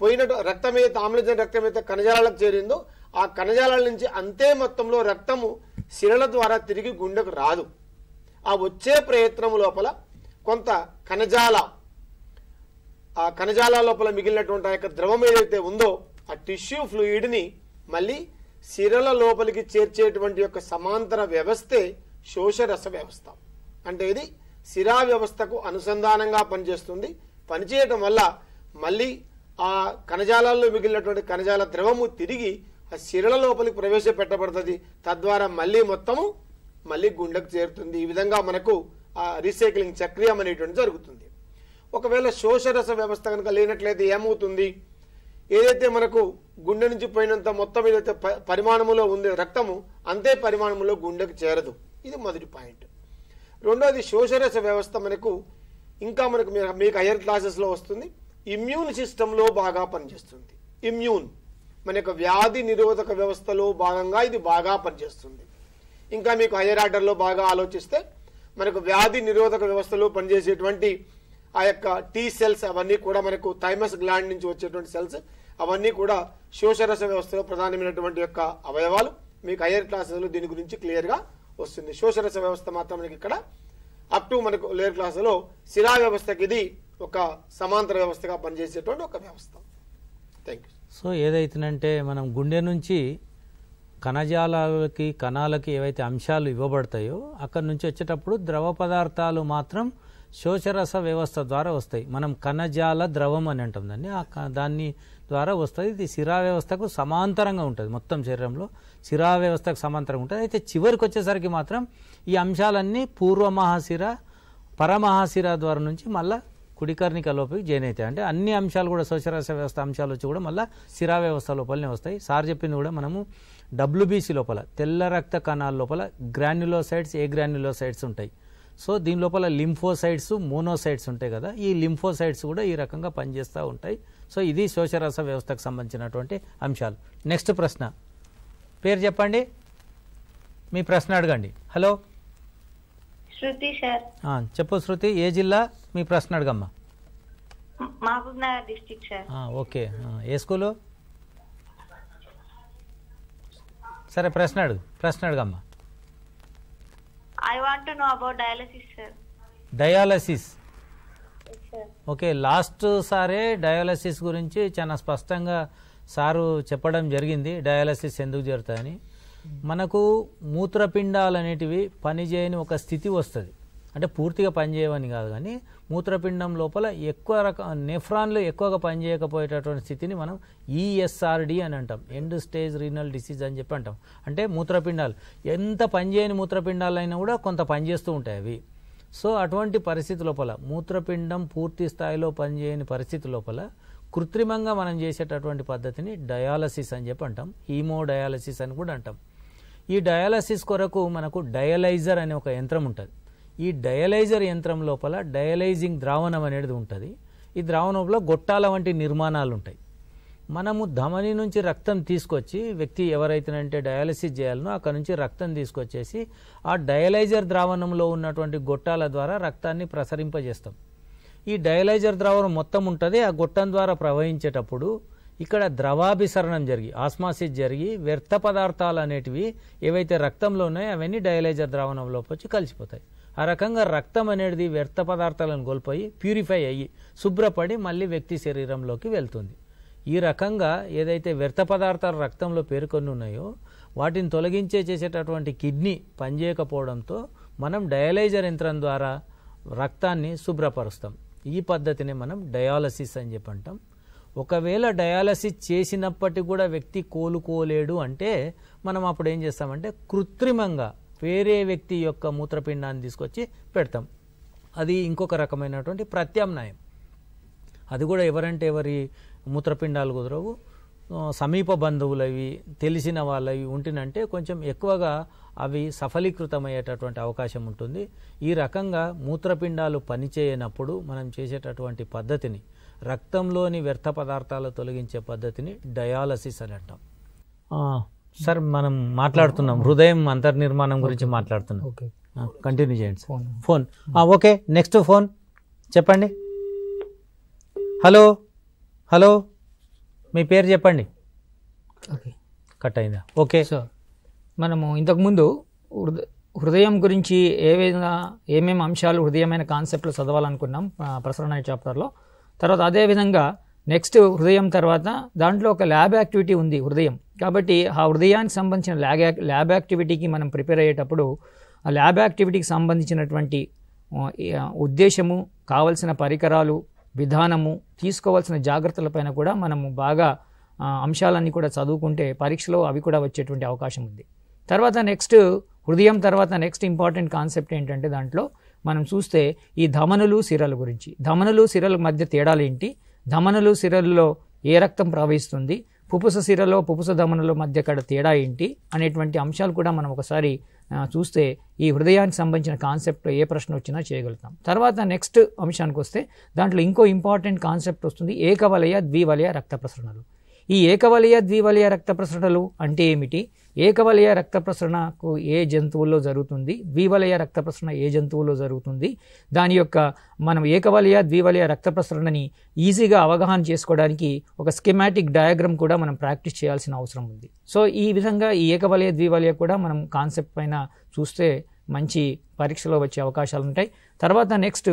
పోయినట్టు రక్తం ఏదైతే ఆమ్లజన్ రక్తం అయితే కణజాలాలకు చేరిందో, ఆ కణజాలాల నుంచి అంతే మొత్తంలో రక్తము శిరల ద్వారా తిరిగి గుండెకు రాదు. ఆ వచ్చే ప్రయత్నం లోపల కొంత ఆ కణజాల లోపల మిగిలినటువంటి ఆ యొక్క ద్రవం ఏదైతే ఉందో ఆ టిష్యూ ఫ్లూయిడ్ని మళ్ళీ శిరల లోపలికి చేర్చేటువంటి యొక్క సమాంతర వ్యవస్థే శోషరస వ్యవస్థ. అంటే ఇది శిరా వ్యవస్థకు అనుసంధానంగా పనిచేస్తుంది. పనిచేయటం వల్ల మళ్ళీ ఆ కణజాలాల్లో మిగిలినటువంటి కణజాల ద్రవము తిరిగి ఆ శిరల లోపలికి ప్రవేశపెట్టబడుతుంది. తద్వారా మళ్ళీ గుండెకు చేరుతుంది. ఈ విధంగా మనకు ఆ రీసైక్లింగ్ చక్రియం అనేటువంటి జరుగుతుంది. ఒకవేళ శోషరస వ్యవస్థ కనుక లేనట్లయితే ఏమవుతుంది, ఏదైతే మనకు గుండె నుంచి పోయినంత మొత్తం ఏదైతే పరిమాణంలో ఉంది రక్తము అంతే పరిమాణంలో గుండెకు చేరదు. ఇది మొదటి పాయింట్. రెండోది, శోషరస వ్యవస్థ మనకు మీకు హైయర్ క్లాసెస్లో వస్తుంది, ఇమ్యూన్ సిస్టంలో బాగా పనిచేస్తుంది. ఇమ్యూన్ మన యొక్క వ్యాధి నిరోధక వ్యవస్థలో భాగంగా ఇది బాగా పనిచేస్తుంది. ఇంకా మీకు హైయర్ ఆర్డర్లో బాగా ఆలోచిస్తే మనకు వ్యాధి నిరోధక వ్యవస్థలో పనిచేసేటువంటి ఆ యొక్క టీ సెల్స్ అవన్నీ కూడా మనకు థైమస్ గ్లాండ్ నుంచి వచ్చేటువంటి సెల్స్ అవన్నీ కూడా శోషరస వ్యవస్థలో ప్రధానమైనటువంటి యొక్క అవయవాలు. మీకు హైయర్ క్లాసెస్లో దీని గురించి క్లియర్గా వస్తుంది. శోషరస వ్యవస్థ మాత్రం మనకి ఇక్కడ అప్ టు మనకు లోయర్ క్లాసులో శిరా వ్యవస్థకి ఇది ఒక సమాంతర వ్యవస్థగా పనిచేసేటువంటి ఒక వ్యవస్థ. Thank you. సో ఏదైతుందంటే మనం గుండె నుంచి కణాలకి ఏవైతే అంశాలు ఇవ్వబడతాయో అక్కడి నుంచి వచ్చేటప్పుడు ద్రవ పదార్థాలు మాత్రం శోషరస వ్యవస్థ ద్వారా వస్తాయి. మనం కణజాల ద్రవం అని అంటాం దాన్ని. దాన్ని ద్వారా వస్తుంది. ఇది శిరా వ్యవస్థకు సమాంతరంగా ఉంటుంది. మొత్తం శరీరంలో శిరా వ్యవస్థకు సమాంతరంగా ఉంటుంది. అయితే చివరికి వచ్చేసరికి మాత్రం ఈ అంశాలన్నీ పూర్వమహాశిర పరమహాశిర ద్వారా నుంచి మళ్ళీ కుడికర్ణిక లోపలికి జాయిన్ అవుతాయి. అంటే అన్ని అంశాలు కూడా శోషరస వ్యవస్థ అంశాలు వచ్చి కూడా మళ్ళీ శిరా వ్యవస్థ లోపలనే వస్తాయి. సార్ చెప్పింది కూడా మనము WBC లోపల తెల్ల రక్త కణాల లోపల గ్రాన్యులోసైడ్స్, ఏ గ్రాన్యులోసైడ్స్ ఉంటాయి. సో దీని లోపల లింఫోసైట్స్ మోనోసైట్స్ ఉంటాయి కదా, ఈ లింఫోసైట్స్ కూడా ఈ రకంగా పనిచేస్తూ ఉంటాయి. సో ఇది శోషరస వ్యవస్థకు సంబంధించినటువంటి అంశాలు. నెక్స్ట్ ప్రశ్న, పేరు చెప్పండి, మీ ప్రశ్న అడగండి. Hello Shruti sir. చెప్పు శృతి, ఏ జిల్లా, మీ ప్రశ్న అడగమ్మా. Mahbub Nagar district sir. Okay, ఏ స్కూలు? సరే ప్రశ్న అడగమ్మా. I want to know about dialysis, sir. Dialysis. Yes, sir. Okay, last సారే డయాలసిస్ గురించి చాలా స్పష్టంగా సారు చెప్పడం జరిగింది, డయాలసిస్ ఎందుకు జరుగుతుందని. మనకు మూత్రపిండాలు అనేటివి పనిచేయని ఒక స్థితి వస్తుంది, అంటే పూర్తిగా పనిచేయవని కాదు కానీ మూత్రపిండం లోపల ఎక్కువ నెఫ్రాన్లు ఎక్కువగా పనిచేయకపోయేటటువంటి స్థితిని మనం ఈఎస్ఆర్డి అని అంటాం, ఎండ్ స్టేజ్ రీనల్ డిసీజ్ అని చెప్పి అంటాం. అంటే మూత్రపిండాలు ఎంత పనిచేయని మూత్రపిండాలు అయినా కూడా కొంత పనిచేస్తూ ఉంటాయి అవి. సో అటువంటి పరిస్థితి లోపల మూత్రపిండం పూర్తి స్థాయిలో పనిచేయని పరిస్థితి లోపల కృత్రిమంగా మనం చేసేటటువంటి పద్ధతిని డయాలసిస్ అని చెప్పి అంటాం, హీమోడయాలసిస్ అని కూడా అంటాం. ఈ డయాలసిస్ కొరకు మనకు డయలైజర్ అనే ఒక యంత్రం ఉంటుంది. ఈ డయలైజర్ యంత్రం లోపల డయలైజింగ్ ద్రావణం అనేది ఉంటుంది. ఈ ద్రావణంలో గొట్టాల వంటి నిర్మాణాలు ఉంటాయి. మనము ధమని నుంచి రక్తం తీసుకొచ్చి వ్యక్తి ఎవరైతేనంటే డయాలసిస్ చేయాలనో అక్కడ నుంచి రక్తం తీసుకొచ్చేసి ఆ డయలైజర్ ద్రావణంలో ఉన్నటువంటి గొట్టాల ద్వారా రక్తాన్ని ప్రసరింపజేస్తాం. ఈ డయలైజర్ ద్రావణం మొత్తం ఉంటుంది, ఆ గొట్టం ద్వారా ప్రవహించేటప్పుడు ఇక్కడ ద్రవాభిసరణం జరిగి ఆస్మాసిస్ జరిగి వ్యర్థ పదార్థాలు అనేటివి ఏవైతే రక్తంలో ఉన్నాయో అవన్నీ డయలైజర్ ద్రావణంలోకి వచ్చి కలిసిపోతాయి. ఆ రకంగా రక్తం అనేది వ్యర్థ పదార్థాలను కోల్పోయి ప్యూరిఫై అయ్యి శుభ్రపడి మళ్ళీ వ్యక్తి శరీరంలోకి వెళ్తుంది. ఈ రకంగా ఏదైతే వ్యర్థ పదార్థాలు రక్తంలో పేర్కొని ఉన్నాయో వాటిని తొలగించే చేసేటటువంటి కిడ్నీ పనిచేయకపోవడంతో మనం డయలైజర్ యంత్రం ద్వారా రక్తాన్ని శుభ్రపరుస్తాం. ఈ పద్ధతిని మనం డయాలసిస్ అని చెప్పి అంటాం. ఒకవేళ డయాలసిస్ చేసినప్పటికీ కూడా వ్యక్తి కోలుకోలేడు అంటే మనం అప్పుడు ఏం చేస్తామంటే కృత్రిమంగా వేరే వ్యక్తి యొక్క మూత్రపిండాన్ని తీసుకొచ్చి పెడతాం. అది ఇంకొక రకమైనటువంటి ప్రత్యామ్నాయం. అది కూడా ఎవరంటే ఎవరి మూత్రపిండాలు కుదరవు, సమీప బంధువులవి తెలిసిన వాళ్ళవి ఉంటినంటే కొంచెం ఎక్కువగా అవి సఫలీకృతమయ్యేటటువంటి అవకాశం ఉంటుంది. ఈ రకంగా మూత్రపిండాలు పనిచేయనప్పుడు మనం చేసేటటువంటి పద్ధతిని రక్తంలోని వ్యర్థ పదార్థాలు తొలగించే పద్ధతిని డయాలసిస్ అని అంటాం. సార్ మనం మాట్లాడుతున్నాం హృదయం అంతర్నిర్మాణం గురించి మాట్లాడుతున్నాం. కంటిన్యూ చేయండి. ఫోన్ ఓకే, నెక్స్ట్ ఫోన్ చెప్పండి. హలో హలో, మీ పేరు చెప్పండి. కట్ అయిందా? ఓకే సార్, మనము ఇంతకుముందు హృదయం గురించి ఏమేమి అంశాలు హృదయమైన కాన్సెప్ట్లు చదవాలనుకున్నాం ప్రసరణ చాప్టర్లో. తర్వాత అదేవిధంగా నెక్స్ట్ హృదయం తర్వాత దాంట్లో ఒక ల్యాబ్ యాక్టివిటీ ఉంది హృదయం. కాబట్టి ఆ హృదయానికి సంబంధించిన ల్యాబ్ యాక్టివిటీకి మనం ప్రిపేర్ అయ్యేటప్పుడు ఆ ల్యాబ్ యాక్టివిటీకి సంబంధించినటువంటి ఉద్దేశము, కావలసిన పరికరాలు, విధానము, తీసుకోవాల్సిన జాగ్రత్తలపైన కూడా మనము బాగా అంశాలన్నీ కూడా చదువుకుంటే పరీక్షలో అవి కూడా వచ్చేటువంటి అవకాశం ఉంది. తర్వాత నెక్స్ట్ హృదయం తర్వాత నెక్స్ట్ ఇంపార్టెంట్ కాన్సెప్ట్ ఏంటంటే దాంట్లో మనం చూస్తే ఈ ధమనులు సిరలు గురించి. ధమనులు సిరల మధ్య తేడాలు ఏంటి, ధమనులు సిరల్లో ఏ రక్తం ప్రవహిస్తుంది, పుపుస సిరలో పుపుస ధమనుల మధ్య అక్కడ తేడా ఏంటి అనేటువంటి అంశాలు కూడా మనం ఒకసారి చూస్తే ఈ హృదయానికి సంబంధించిన కాన్సెప్ట్ ఏ ప్రశ్న వచ్చినా చేయగలుగుతాం. తర్వాత నెక్స్ట్ అంశానికి వస్తే దాంట్లో ఇంకో ఇంపార్టెంట్ కాన్సెప్ట్ వస్తుంది ఏకవలయ ద్వివలయ రక్త ప్రసరణలు. ఈ ఏకవలయ ద్వివలయ రక్త ప్రసరణలు అంటే ఏమిటి, ఏకవలయ రక్త ప్రసరణకు ఏ జంతువుల్లో జరుగుతుంది, ద్వివలయ రక్త ప్రసరణ ఏ జంతువుల్లో జరుగుతుంది, దాని యొక్క మనం ఏకవలయ ద్వివలయ రక్త ప్రసరణని ఈజీగా అవగాహన చేసుకోవడానికి ఒక స్కెమాటిక్ డయాగ్రామ్ కూడా మనం ప్రాక్టీస్ చేయాల్సిన అవసరం ఉంది. సో ఈ విధంగా ఈ ఏకవలయ ద్వివలయ కూడా మనం కాన్సెప్ట్ పైన చూస్తే మంచి పరీక్షలో వచ్చే అవకాశాలు ఉంటాయి. తర్వాత నెక్స్ట్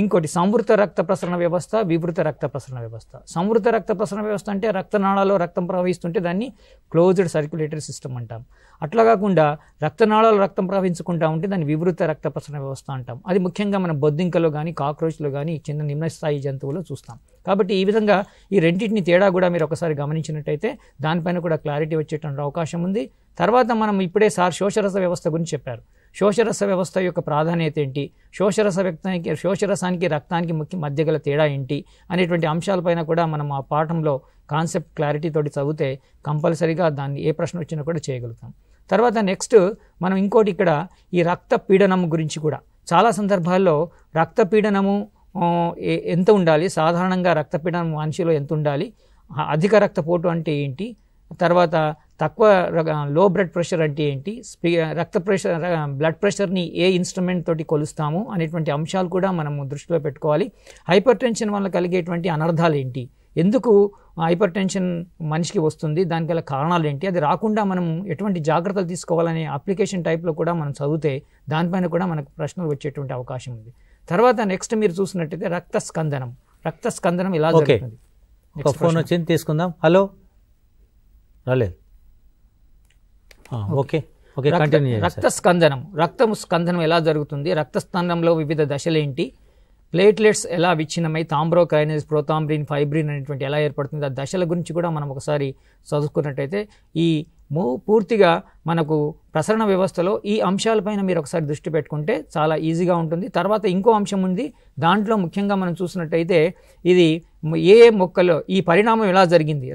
ఇంకోటి సంవృత రక్త ప్రసరణ వ్యవస్థ, వివృత రక్త ప్రసరణ వ్యవస్థ. సంవృత రక్త ప్రసరణ వ్యవస్థ అంటే రక్తనాళాల్లో రక్తం ప్రవహిస్తుంటే దాన్ని క్లోజ్డ్ సర్క్యులేటరీ సిస్టమ్ అంటాం. అట్లా కాకుండా రక్తనాళాలు రక్తం ప్రవహించుకుంటా ఉంటే దాన్ని వివృత రక్త ప్రసరణ వ్యవస్థ అంటాం. అది ముఖ్యంగా మనం బొద్దింకలో కానీ కాక్రోచ్లో కానీ చిన్న నిమ్న స్థాయి జంతువులో చూస్తాం. కాబట్టి ఈ విధంగా ఈ రెండింటిని తేడా కూడా మీరు ఒకసారి గమనించినట్టయితే దానిపైన కూడా క్లారిటీ వచ్చేటువంటి అవకాశం ఉంది. తర్వాత మనం ఇప్పుడే శోషరస వ్యవస్థ గురించి చెప్పారు. శోషరస వ్యవస్థ యొక్క ప్రాధాన్యత ఏంటి, శోషరసానికి రక్తానికి మధ్య గల తేడా ఏంటి అనేటువంటి అంశాలపైన కూడా మనం ఆ పాఠంలో కాన్సెప్ట్ క్లారిటీ తోటి చదివితే కంపల్సరీగా దాన్ని ఏ ప్రశ్న వచ్చినా కూడా చేయగలుగుతాం. తర్వాత నెక్స్ట్ మనం ఇంకోటి ఇక్కడ ఈ రక్త పీడనం గురించి కూడా, చాలా సందర్భాల్లో రక్తపీడనము ఎంత ఉండాలి, సాధారణంగా రక్తపీడనం మనిషిలో ఎంత ఉండాలి, అధిక రక్తపోటు అంటే ఏంటి, తర్వాత తక్కువ లో బ్లడ్ ప్రెషర్ అంటే ఏంటి, బ్లడ్ ప్రెషర్ని ఏ ఇన్స్ట్రుమెంట్ తోటి కొలుస్తాము అనేటువంటి అంశాలు కూడా మనము దృష్టిలో పెట్టుకోవాలి. హైపర్ టెన్షన్ వల్ల కలిగేటువంటి అనర్థాలు ఏంటి, ఎందుకు హైపర్ టెన్షన్ మనిషికి వస్తుంది, దానికి గల కారణాలు ఏంటి, అది రాకుండా మనం ఎటువంటి జాగ్రత్తలు తీసుకోవాలనే అప్లికేషన్ టైప్లో కూడా మనం చదివితే దానిపైన కూడా మనకు ప్రశ్నలు వచ్చేటువంటి అవకాశం ఉంది. తర్వాత నెక్స్ట్ మీరు చూసినట్టయితే రక్తస్కందనం ఎలా జరుగుతుంది. ఒక ఫోన్ వచ్చింది, తీసుకుందాం. హలో, రాలేదు. ఓకే ఓకే, కంటిన్యూ చేయండి. రక్తం స్కందనం ఎలా జరుగుతుంది, రక్తస్కందనంలో వివిధ దశలేంటి, ప్లేట్లెట్స్ ఎలా విచ్ఛిన్నమై థాంబ్రోకైనేజ్, ప్రోథాంబ్రిన్, ఫైబ్రిన్ అనేటువంటి ఎలా ఏర్పడుతుంది, ఆ దశల గురించి కూడా మనం ఒకసారి చదువుకున్నట్టయితే ఈ పూర్తిగా మనకు ప్రసరణ వ్యవస్థలో ఈ అంశాలపైన మీరు ఒకసారి దృష్టి పెట్టుకుంటే చాలా ఈజీగా ఉంటుంది. తర్వాత ఇంకో అంశం ఉంది, దాంట్లో ముఖ్యంగా మనం చూసినట్టయితే ఇది ఏ మొక్కలో ఈ పరిణామం ఎలా జరిగింది,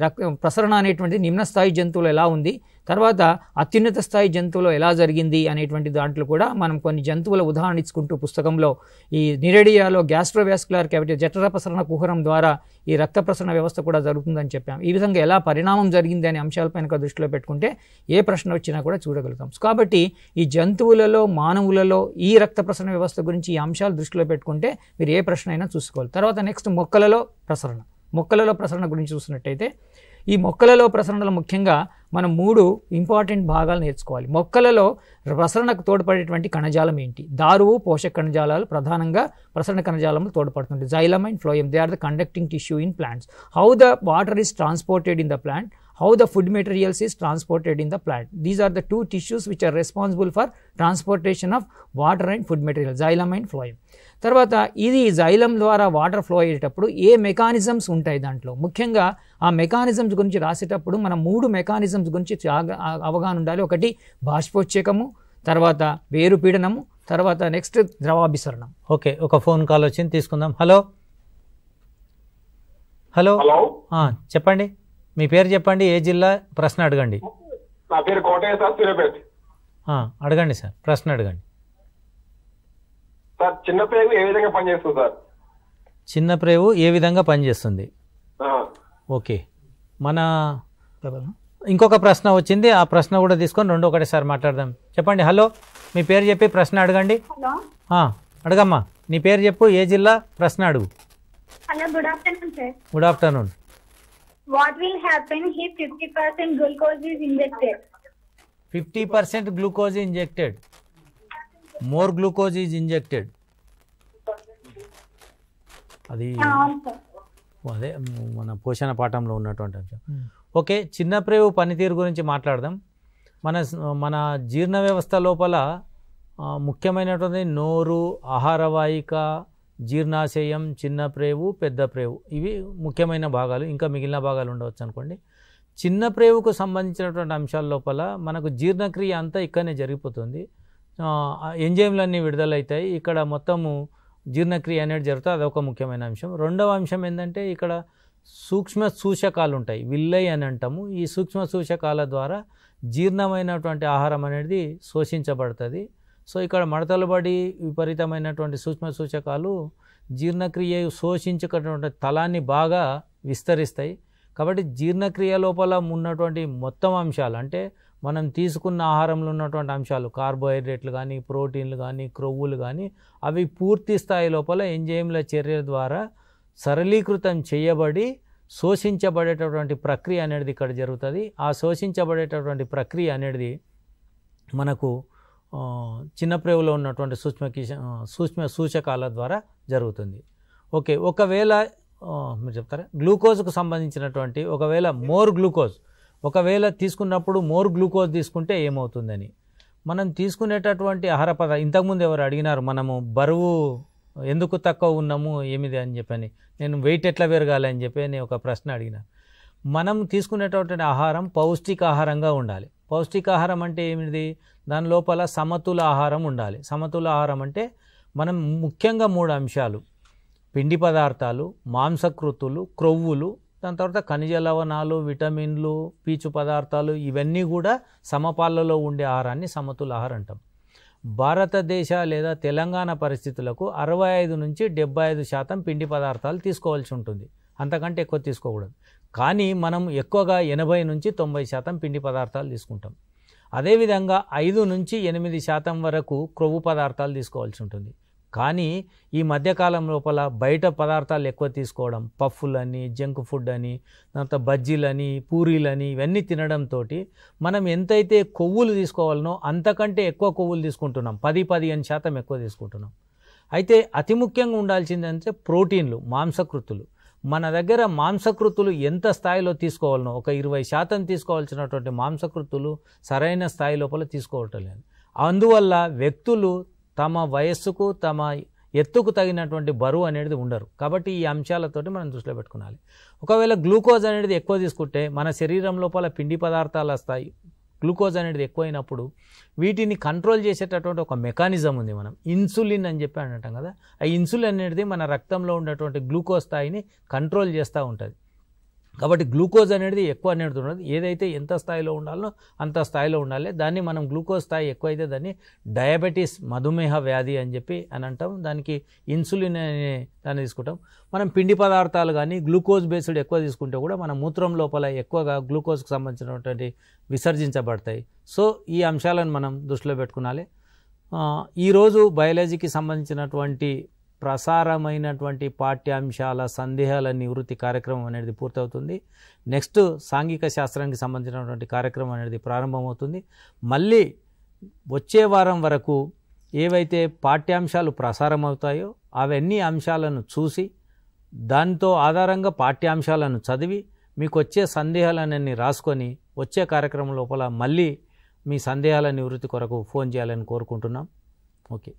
ప్రసరణ అనేటువంటి నిమ్న స్థాయి జంతువులు ఎలా ఉంది, తర్వాత అత్యున్నత స్థాయి జంతువులు ఎలా జరిగింది అనేటువంటి దాంట్లో కూడా మనం కొన్ని జంతువుల ఉదాహరణ ఇచ్చుకుంటూ పుస్తకంలో ఈ నిరేడియాలో గ్యాస్ట్రోవాస్కులర్ క్యావిటీ జఠర ప్రసరణ కుహరం ద్వారా ఈ రక్త ప్రసరణ వ్యవస్థ కూడా జరుగుతుందని చెప్పాం. ఈ విధంగా ఎలా పరిణామం జరిగింది అనే అంశాలపైన దృష్టిలో పెట్టుకుంటే ఏ ప్రశ్న వచ్చినా కూడా చూడగలుగుతాం. కాబట్టి ఈ జంతువులలో మానవులలో ఈ రక్త ప్రసరణ వ్యవస్థ గురించి ఈ అంశాలు దృష్టిలో పెట్టుకుంటే మీరు ఏ ప్రశ్న అయినా చూసుకోవాలి. తర్వాత నెక్స్ట్ మొక్కలలో ప్రసరణ గురించి చూసినట్టయితే ఈ మొక్కలలో ప్రసరణలో ముఖ్యంగా మనం 3 ఇంపార్టెంట్ భాగాలు నేర్చుకోవాలి. మొక్కలలో ప్రసరణకు తోడ్పడేటువంటి కణజాలం ఏంటి, దారువు పోషక కణజాలాలు ప్రధానంగా ప్రసరణ కణజాలంలో తోడ్పడుతుంది. Xylem and phloem, they are the conducting tissue in plants. How the water is transported in the plant, how the food materials is transported in the plant. These are the 2 tissues which are responsible for transportation of water and food material, xylem and phloem. తర్వాత ఇది xylem ద్వారా water flow అయ్యేటప్పుడు ఏ mechanisms ఉంటాయి దాంట్లో, ముఖ్యంగా ఆ mechanisms గురించి రాసేటప్పుడు మనం 3 మెకానిజమ్స్ గురించి అవగాహన ఉండాలి. ఒకటి బాష్పోత్సేకము, తర్వాత వేరు పీడనము, తర్వాత నెక్స్ట్ ద్రవాభిసరణం. ఓకే, ఒక ఫోన్ కాల్ వచ్చింది, తీసుకుందాం. హలో హలో చెప్పండి, మీ పేరు చెప్పండి, ఏ జిల్లా, ప్రశ్న అడగండి. నా పేరు కోటయ్య సార్, సూర్యాపేట. అడగండి సార్, ప్రశ్న అడగండి. సార్, చిన్న ప్రేగు ఏ విధంగా పనిచేస్తుంది సార్? చిన్న ప్రేగు ఏ విధంగా పనిచేస్తుంది? ఓకే, మన ఇంకొక ప్రశ్న వచ్చింది, ఆ ప్రశ్న కూడా తీసుకొని రెండు ఒకటేసారి మాట్లాడదాం. చెప్పండి. హలో, మీ పేరు చెప్పి ప్రశ్న అడగండి. అడగమ్మా, నీ పేరు చెప్పు, ఏ జిల్లా, ప్రశ్న అడుగు. Hello, good afternoon sir. Good afternoon. What will happen if 50% glucose is injected? 50% glucose is injected. More glucose is injected. అది అదే మన పోషణ పాఠంలో ఉన్నటువంటి అంశం. ఓకే, చిన్న ప్రేగు పనితీరు గురించి మాట్లాడదాం. మన జీర్ణ వ్యవస్థ లోపల ముఖ్యమైనటువంటి నోరు, ఆహార వాహిక, జీర్ణాశయం, చిన్న ప్రేగు, పెద్ద ప్రేగు, ఇవి ముఖ్యమైన భాగాలు. ఇంకా మిగిలిన భాగాలు ఉండవచ్చు అనుకోండి. చిన్న ప్రేగుకు సంబంధించినటువంటి అంశాల లోపల మనకు జీర్ణక్రియ అంతా ఇక్కడనే జరిగిపోతుంది. ఎంజైమ్లన్నీ విడుదలవుతాయి, ఇక్కడ మొత్తము జీర్ణక్రియ అనేది జరుగుతుంది. అదొక ముఖ్యమైన అంశం. రెండవ అంశం ఏంటంటే ఇక్కడ సూక్ష్మ సూచకాలు ఉంటాయి, విల్లై అని అంటాము. ఈ సూక్ష్మ సూచకాల ద్వారా జీర్ణమైనటువంటి ఆహారం అనేది శోషించబడుతుంది. సో ఇక్కడ మడతలు పడి విపరీతమైనటువంటి సూక్ష్మ సూచకాలు జీర్ణక్రియ శోషించుకున్నటువంటి తలాన్ని బాగా విస్తరిస్తాయి. కాబట్టి జీర్ణక్రియ లోపల ఉన్నటువంటి మొత్తం అంశాలు, అంటే మనం తీసుకున్న ఆహారంలో ఉన్నటువంటి అంశాలు, కార్బోహైడ్రేట్లు కానీ, ప్రోటీన్లు కానీ, క్రొవ్వులు కానీ, అవి పూర్తి స్థాయి లోపల ఎంజైమ్ల చర్య ద్వారా సరళీకృతం చేయబడి శోషించబడేటటువంటి ప్రక్రియ అనేది ఇక్కడ జరుగుతుంది. ఆ శోషించబడేటటువంటి ప్రక్రియ అనేది మనకు చిన్న ప్రేగులో ఉన్నటువంటి సూక్ష్మ సూచకాల ద్వారా జరుగుతుంది. ఓకే, ఒకవేళ మీరు చెప్తారా గ్లూకోజ్కు సంబంధించినటువంటి ఒకవేళ ఒకవేళ తీసుకున్నప్పుడు మోర్ గ్లూకోజ్ తీసుకుంటే ఏమవుతుందని మనం తీసుకునేటటువంటి ఆహార పదార్థం, ఇంతకుముందు ఎవరు అడిగినారు మనము బరువు ఎందుకు తక్కువ ఉన్నాము ఏమిది అని చెప్పని, నేను వెయిట్ ఎట్లా పెరగాలి అని చెప్పి నేను ఒక ప్రశ్న అడిగిన. మనం తీసుకునేటటువంటి ఆహారం పౌష్టికాహారంగా ఉండాలి. పౌష్టికాహారం అంటే ఏమిటి, దాని లోపల సమతుల ఆహారం ఉండాలి. సమతుల ఆహారం అంటే మనం ముఖ్యంగా 3 అంశాలు, పిండి పదార్థాలు, మాంసకృతులు, క్రొవ్వులు, దాని తర్వాత ఖనిజ లవణాలు, విటమిన్లు, పీచు పదార్థాలు, ఇవన్నీ కూడా సమపాలలో ఉండే ఆహారాన్ని సమతుల ఆహారం అంటాం. భారతదేశ లేదా తెలంగాణ పరిస్థితులకు 65 నుంచి 75% పిండి పదార్థాలు తీసుకోవాల్సి ఉంటుంది, అంతకంటే ఎక్కువ తీసుకోకూడదు. కానీ మనం ఎక్కువగా 80 నుంచి 90% పిండి పదార్థాలు తీసుకుంటాం. అదేవిధంగా 5 నుంచి 8% వరకు క్రొవ్వు పదార్థాలు తీసుకోవాల్సి ఉంటుంది. కానీ ఈ మధ్యకాలం లోపల బయట పదార్థాలు ఎక్కువ తీసుకోవడం, పఫ్ఫులని, జంక్ ఫుడ్ అని, తర్వాత బజ్జీలని, పూరీలని ఇవన్నీ తినడంతో మనం ఎంతైతే కొవ్వులు తీసుకోవాలనో అంతకంటే ఎక్కువ కొవ్వులు తీసుకుంటున్నాం, 10-15% ఎక్కువ తీసుకుంటున్నాం. అయితే అతి ముఖ్యంగా ఉండాల్సిందంటే ప్రోటీన్లు, మాంసకృతులు. మన దగ్గర మాంసకృతులు ఎంత స్థాయిలో తీసుకోవాలనో, ఒక 20% తీసుకోవాల్సినటువంటి మాంసకృతులు సరైన స్థాయి లోపల తీసుకోవటం లేదు. అందువల్ల వ్యక్తులు తమ వయస్సుకు, తమ ఎత్తుకు తగినటువంటి బరువు అనేది ఉండరు. కాబట్టి ఈ అంశాలతోటి మనం దృష్టిలో పెట్టుకోవాలి. ఒకవేళ గ్లూకోజ్ అనేది ఎక్కువ తీసుకుంటే మన శరీరం లోపల పిండి పదార్థాలు వస్తాయి. గ్లూకోజ్ అనేది ఎక్కువైనప్పుడు వీటిని కంట్రోల్ చేసేటటువంటి ఒక మెకానిజం ఉంది, మనం ఇన్సులిన్ అని చెప్పి అంటాం కదా. ఆ ఇన్సులిన్ అనేది మన రక్తంలో ఉన్నటువంటి గ్లూకోజ్ స్థాయిని కంట్రోల్ చేస్తూ ఉంటుంది. కాబట్టి గ్లూకోజ్ అనేది ఎక్కువ అనేది ఉండదు, ఏదైతే ఎంత స్థాయిలో ఉండాలో అంత స్థాయిలో ఉండాలి. దాన్ని మనం గ్లూకోజ్ స్థాయి ఎక్కువైతే దాన్ని డయాబెటీస్, మధుమేహ వ్యాధి అని చెప్పి అని అంటాం. దానికి ఇన్సులిన్ అనే దాన్ని తీసుకుంటాం. మనం పిండి పదార్థాలు కానీ గ్లూకోజ్ బేస్డ్ ఎక్కువ తీసుకుంటే కూడా మన మూత్రం లోపల ఎక్కువగా గ్లూకోజ్కి సంబంధించినటువంటి విసర్జించబడతాయి. సో ఈ అంశాలను మనం దృష్టిలో పెట్టుకోవాలి. ఈరోజు బయాలజీకి సంబంధించినటువంటి ప్రసారమైనటువంటి పాఠ్యాంశాల సందేహాల నివృత్తి కార్యక్రమం అనేది పూర్తవుతుంది. నెక్స్ట్ సాంఘిక శాస్త్రానికి సంబంధించినటువంటి కార్యక్రమం అనేది ప్రారంభమవుతుంది. మళ్ళీ వచ్చే వారం వరకు ఏవైతే పాఠ్యాంశాలు ప్రసారం అవుతాయో అవన్నీ అంశాలను చూసి దాంతో ఆధారంగా పాఠ్యాంశాలను చదివి మీకు వచ్చే సందేహాలన్నీ రాసుకొని వచ్చే కార్యక్రమం లోపల మళ్ళీ మీ సందేహాల నివృత్తి కొరకు ఫోన్ చేయాలని కోరుకుంటున్నాం. ఓకే.